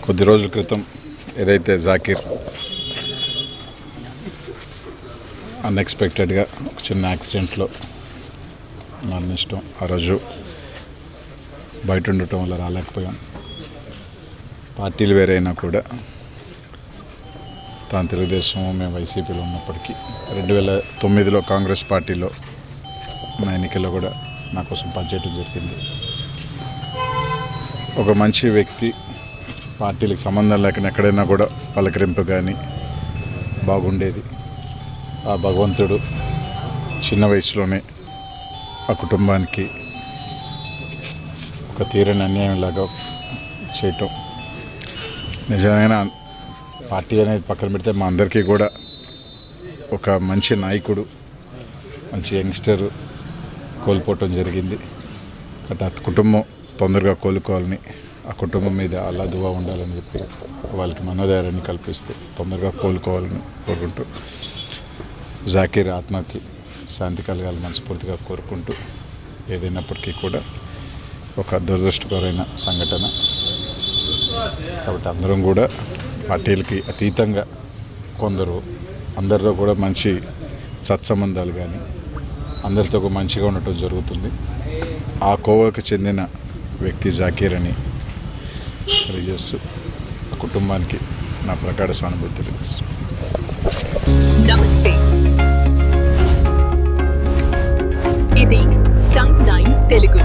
కొద్ది రోజుల క్రితం ఏదైతే జాకీర్ అన్ఎక్స్పెక్టెడ్గా ఒక చిన్న యాక్సిడెంట్లో మరణించడం, ఆ రోజు బయట ఉండటం వల్ల రాలేకపోయాం. పార్టీలు వేరైనా కూడా తాను తెలుగుదేశం, మేము వైసీపీలో ఉన్నప్పటికీ 2009లో కాంగ్రెస్ పార్టీలో నా ఎన్నికల్లో కూడా నా కోసం పనిచేయడం జరిగింది. ఒక మంచి వ్యక్తి, పార్టీలకు సంబంధం లేకుండా ఎక్కడైనా కూడా పలకరింపు కానీ బాగుండేది. ఆ భగవంతుడు చిన్న వయసులోనే ఆ కుటుంబానికి ఒక తీరని అన్యాయంలాగా చేయటం నిజమైన పార్టీ అనేది పక్కన పెడితే మా అందరికీ కూడా ఒక మంచి నాయకుడు, మంచి యంగ్స్టర్ కోల్పోవటం జరిగింది. బట్ ఆ కుటుంబం తొందరగా కోలుకోవాలని, ఆ కుటుంబం మీద అల్లా దువా ఉండాలని చెప్పి వాళ్ళకి మనోధైర్యాన్ని కల్పిస్తూ తొందరగా కోలుకోవాలని కోరుకుంటూ, జాకీర్ ఆత్మకి శాంతి కలగాలని మనస్ఫూర్తిగా కోరుకుంటూ, ఏదైనప్పటికీ కూడా ఒక దురదృష్టకరమైన సంఘటన కాబట్టి అందరం కూడా పార్టీలకి అతీతంగా కొందరు అందరితో కూడా మంచి సత్సంబంధాలు కానీ అందరితో మంచిగా ఉండటం జరుగుతుంది. ఆ కోవకు చెందిన వ్యక్తి జాకీర్ అని తెలియజేస్తూ ఆ కుటుంబానికి నా ప్రగాఢ సానుభూతి తెలియజేస్తుంది. నమస్తే, ఇది టైమ్ 9 తెలుగు.